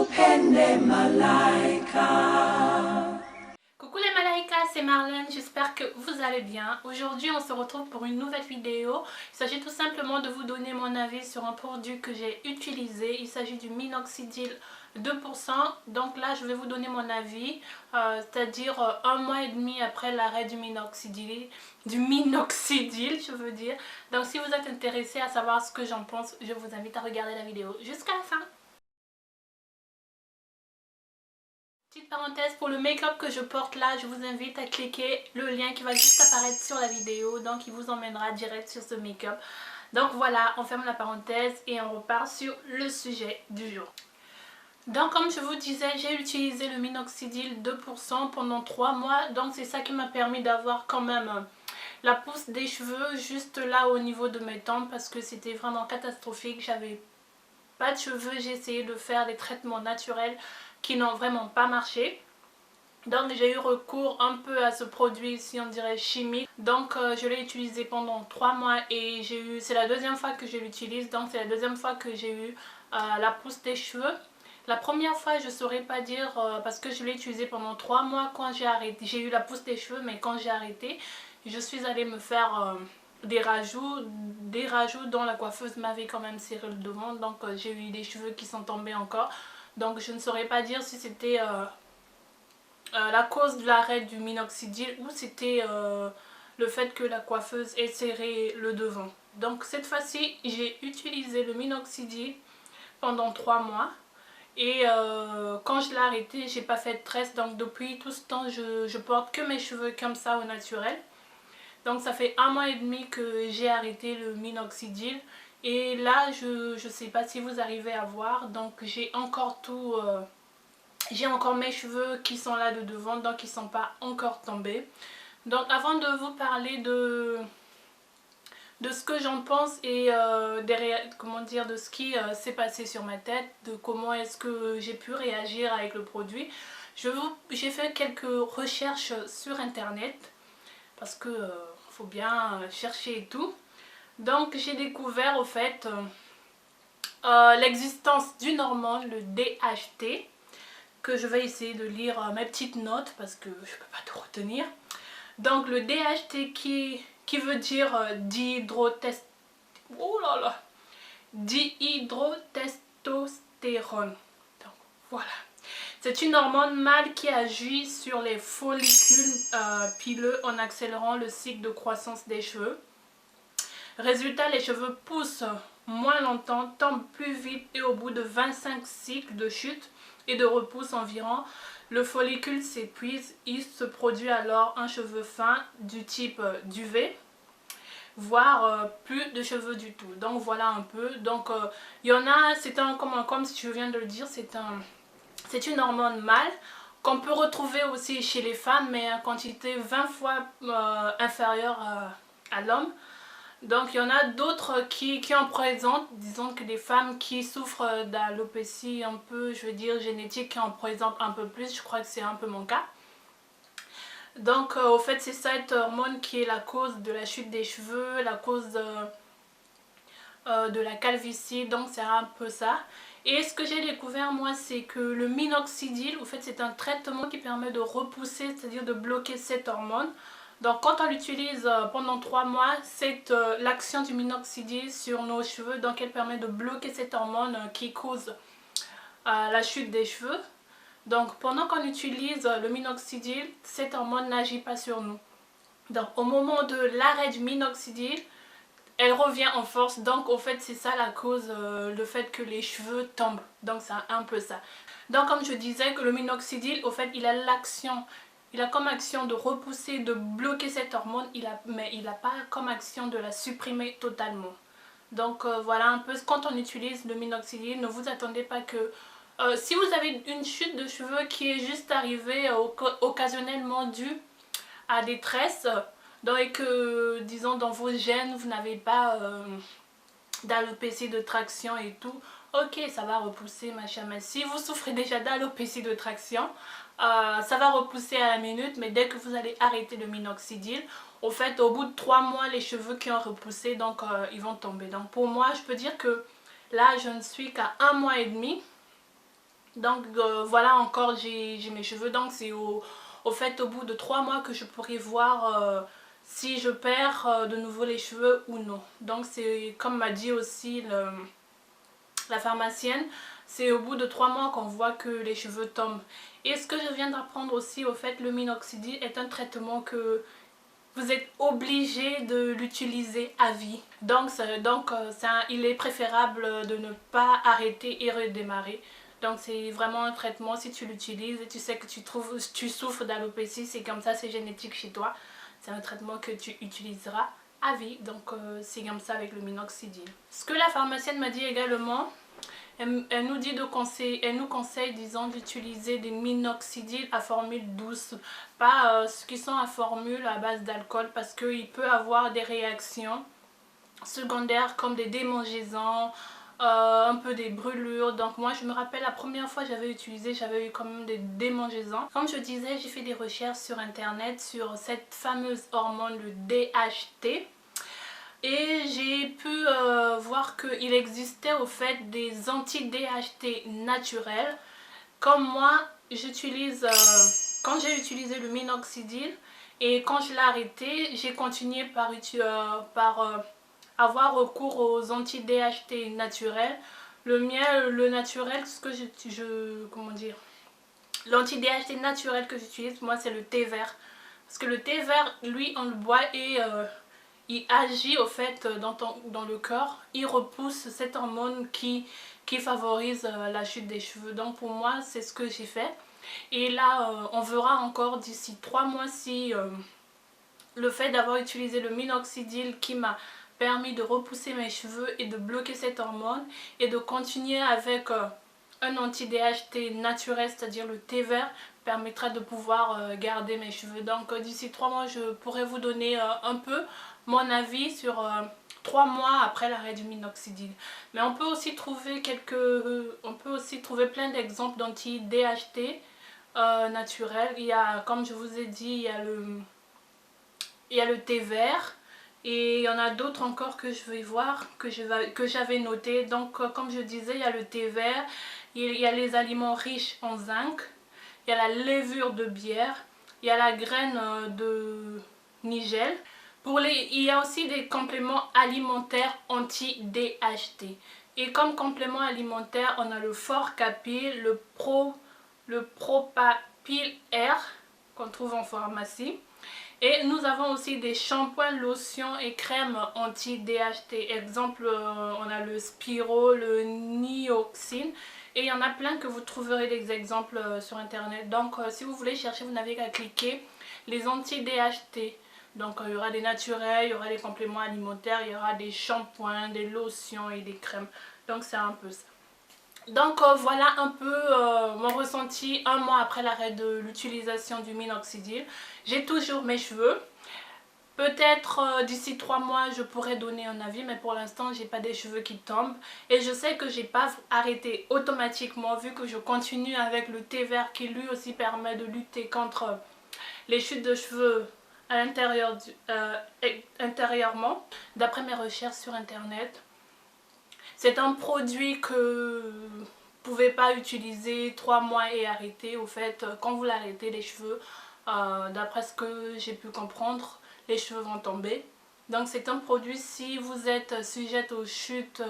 Upende Malaika. Coucou les Malaïkas, c'est Marlène, j'espère que vous allez bien. Aujourd'hui on se retrouve pour une nouvelle vidéo. Il s'agit tout simplement de vous donner mon avis sur un produit que j'ai utilisé. Il s'agit du minoxidil 2%. Donc là je vais vous donner mon avis, c'est-à-dire un mois et demi après l'arrêt du minoxidil je veux dire. Donc si vous êtes intéressé à savoir ce que j'en pense, je vous invite à regarder la vidéo jusqu'à la fin. Petite parenthèse, pour le make-up que je porte là, je vous invite à cliquer le lien qui va juste apparaître sur la vidéo. Donc il vous emmènera direct sur ce make-up. Donc voilà, on ferme la parenthèse et on repart sur le sujet du jour. Donc comme je vous disais, j'ai utilisé le minoxidil 2% pendant 3 mois. Donc c'est ça qui m'a permis d'avoir quand même la pousse des cheveux juste là au niveau de mes tempes. Parce que c'était vraiment catastrophique, j'avais pas de cheveux, j'ai essayé de faire des traitements naturels qui n'ont vraiment pas marché. Donc j'ai eu recours un peu à ce produit ici, on dirait chimique. Donc je l'ai utilisé pendant 3 mois et c'est la deuxième fois que je l'utilise. Donc c'est la deuxième fois que j'ai eu la pousse des cheveux. La première fois je saurais pas dire parce que je l'ai utilisé pendant 3 mois quand j'ai arrêté. J'ai eu la pousse des cheveux, mais quand j'ai arrêté, je suis allée me faire des rajouts dont la coiffeuse m'avait quand même serré le devant. Donc j'ai eu des cheveux qui sont tombés encore. Donc je ne saurais pas dire si c'était la cause de l'arrêt du minoxidil ou c'était le fait que la coiffeuse ait serré le devant. Donc cette fois-ci j'ai utilisé le minoxidil pendant 3 mois. Et quand je l'ai arrêté, j'ai pas fait de tresse. Donc depuis tout ce temps je porte que mes cheveux comme ça au naturel. Donc ça fait 1 mois et demi que j'ai arrêté le minoxidil. Et là je sais pas si vous arrivez à voir. Donc j'ai encore tout... j'ai encore mes cheveux qui sont là de devant, donc ils ne sont pas encore tombés. Donc avant de vous parler de ce que j'en pense et de ce qui s'est passé sur ma tête, de comment est-ce que j'ai pu réagir avec le produit, j'ai fait quelques recherches sur internet parce que faut bien chercher et tout. Donc j'ai découvert au fait l'existence d'une hormone, le DHT, que je vais essayer de lire mes petites notes parce que je ne peux pas tout retenir. Donc le DHT qui veut dire dihydrotestostérone. Donc voilà. C'est une hormone mâle qui agit sur les follicules pileux en accélérant le cycle de croissance des cheveux. Résultat, les cheveux poussent moins longtemps, tombent plus vite et au bout de 25 cycles de chute et de repousse environ, le follicule s'épuise. Il se produit alors un cheveu fin du type duvet, voire plus de cheveux du tout. Donc voilà un peu. Donc il y en a, comme je viens de le dire, c'est une hormone mâle qu'on peut retrouver aussi chez les femmes, mais en quantité 20 fois inférieure à l'homme. Donc il y en a d'autres qui en présentent, disons que des femmes qui souffrent d'alopécie un peu, je veux dire génétique, qui en présentent un peu plus. Je crois que c'est un peu mon cas. Donc au fait c'est cette hormone qui est la cause de la chute des cheveux, la cause de la calvitie, donc c'est un peu ça. Et ce que j'ai découvert moi, c'est que le minoxidil, au fait c'est un traitement qui permet de repousser, c'est-à-dire de bloquer cette hormone. Donc quand on l'utilise pendant 3 mois, c'est l'action du minoxidil sur nos cheveux. Donc elle permet de bloquer cette hormone qui cause la chute des cheveux. Donc pendant qu'on utilise le minoxidil, cette hormone n'agit pas sur nous. Donc au moment de l'arrêt du minoxidil, elle revient en force. Donc au fait c'est ça la cause, le fait que les cheveux tombent. Donc c'est un peu ça. Donc comme je disais que le minoxidil, au fait il a l'action... Il a comme action de repousser, de bloquer cette hormone, mais il n'a pas comme action de la supprimer totalement. Donc voilà un peu, quand on utilise le minoxidil, ne vous attendez pas que... si vous avez une chute de cheveux qui est juste arrivée occasionnellement due à des tresses, et que, disons, dans vos gènes, vous n'avez pas d'alopécie de traction et tout, ok, ça va repousser, machin. Mais si vous souffrez déjà d'alopécie de traction, ça va repousser à la minute, mais dès que vous allez arrêter le minoxidil, au fait, au bout de 3 mois, les cheveux qui ont repoussé, donc ils vont tomber. Donc pour moi, je peux dire que là, je ne suis qu'à 1 mois et demi Donc voilà, encore j'ai mes cheveux. Donc c'est au fait au bout de 3 mois que je pourrai voir si je perds de nouveau les cheveux ou non. Donc c'est comme m'a dit aussi la pharmacienne, c'est au bout de 3 mois qu'on voit que les cheveux tombent. Et ce que je viens d'apprendre aussi, au fait, le minoxidil est un traitement que vous êtes obligé de l'utiliser à vie. Donc il est préférable de ne pas arrêter et redémarrer. Donc c'est vraiment un traitement, si tu l'utilises et tu sais que tu souffres d'alopécie, c'est comme ça, c'est génétique chez toi. C'est un traitement que tu utiliseras à vie. Donc c'est comme ça avec le minoxidil. Ce que la pharmacienne m'a dit également, elle nous conseille, disons, d'utiliser des minoxidils à formule douce, pas ceux qui sont à formule à base d'alcool, parce qu'il peut avoir des réactions secondaires comme des démangeaisons, un peu des brûlures. Donc moi je me rappelle la première fois que j'avais utilisé, j'avais eu quand même des démangeaisons. Comme je disais, j'ai fait des recherches sur internet sur cette fameuse hormone, le DHT. Et j'ai pu voir qu'il existait au fait des anti-DHT naturels. Comme moi, j'utilise, quand j'ai utilisé le minoxidil et quand je l'ai arrêté, j'ai continué par avoir recours aux anti-DHT naturels. Le mien, le naturel, ce que comment dire, l'anti-DHT naturel que j'utilise, moi, c'est le thé vert. Parce que le thé vert, lui, on le boit et il agit au fait dans le corps, il repousse cette hormone qui favorise la chute des cheveux. Donc pour moi c'est ce que j'ai fait. Et là on verra encore d'ici 3 mois si le fait d'avoir utilisé le minoxidil qui m'a permis de repousser mes cheveux et de bloquer cette hormone et de continuer avec un anti-DHT naturel, c'est-à-dire le thé vert, permettra de pouvoir garder mes cheveux. Donc d'ici 3 mois je pourrai vous donner un peu mon avis sur 3 mois après l'arrêt du minoxidil. Mais on peut aussi trouver plein d'exemples d'anti-DHT naturels. Il y a, comme je vous ai dit, il y a le thé vert. Et il y en a d'autres encore que je vais voir, que j'avais noté. Donc comme je disais, il y a le thé vert, il y a les aliments riches en zinc, il y a la levure de bière, il y a la graine de nigel. Il y a aussi des compléments alimentaires anti-DHT. Et comme complément alimentaire, on a le Forcapil, le Propapil R qu'on trouve en pharmacie. Et nous avons aussi des shampoings, lotions et crèmes anti-DHT. Exemple, on a le Spiro, le Nioxine. Et il y en a plein que vous trouverez des exemples sur internet. Donc si vous voulez chercher, vous n'avez qu'à cliquer les anti-DHT. Donc il y aura des naturels, il y aura des compléments alimentaires, il y aura des shampoings, des lotions et des crèmes. Donc c'est un peu ça. Donc voilà un peu mon ressenti un mois après l'arrêt de l'utilisation du minoxidil. J'ai toujours mes cheveux. Peut-être d'ici 3 mois je pourrais donner un avis, mais pour l'instant j'ai pas des cheveux qui tombent. Et je sais que j'ai pas arrêté automatiquement vu que je continue avec le thé vert qui lui aussi permet de lutter contre les chutes de cheveux à l'intérieur intérieurement. D'après mes recherches sur internet, c'est un produit que vous ne pouvez pas utiliser 3 mois et arrêter. Au fait, quand vous l'arrêtez, les cheveux, d'après ce que j'ai pu comprendre, les cheveux vont tomber. Donc c'est un produit, si vous êtes sujette aux chutes,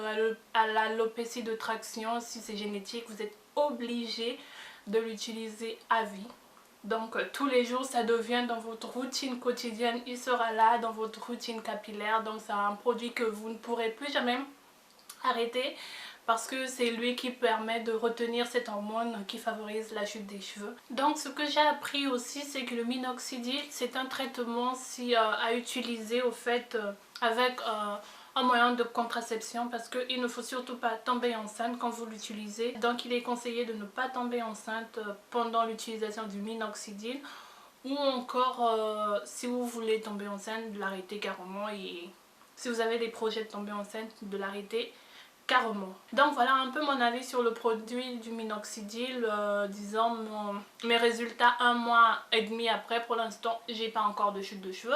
à l'alopécie de traction, si c'est génétique, vous êtes obligé de l'utiliser à vie. Donc tous les jours ça devient dans votre routine quotidienne, il sera là dans votre routine capillaire. Donc c'est un produit que vous ne pourrez plus jamais arrêter parce que c'est lui qui permet de retenir cette hormone qui favorise la chute des cheveux. Donc ce que j'ai appris aussi, c'est que le minoxidil c'est un traitement à utiliser au fait avec un moyen de contraception, parce qu'il ne faut surtout pas tomber enceinte quand vous l'utilisez. Donc il est conseillé de ne pas tomber enceinte pendant l'utilisation du minoxidil, ou encore si vous voulez tomber enceinte, de l'arrêter carrément, et si vous avez des projets de tomber enceinte, de l'arrêter carrément. Donc voilà un peu mon avis sur le produit du minoxidil, disons mes résultats un mois et demi après. Pour l'instant j'ai pas encore de chute de cheveux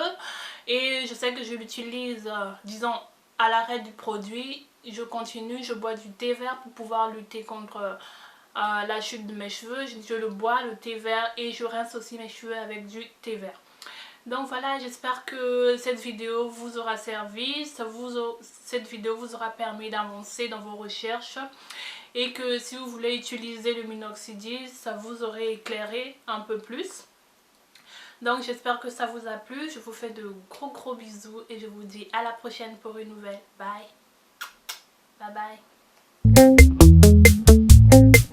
et je sais que je l'utilise disons à l'arrêt du produit. Je continue, je bois du thé vert pour pouvoir lutter contre la chute de mes cheveux. Je le bois, le thé vert, et je rince aussi mes cheveux avec du thé vert. Donc voilà, j'espère que cette vidéo vous aura servi, cette vidéo vous aura permis d'avancer dans vos recherches et que si vous voulez utiliser le minoxidil, ça vous aurait éclairé un peu plus. Donc j'espère que ça vous a plu, je vous fais de gros bisous et je vous dis à la prochaine pour une nouvelle. Bye. Bye bye.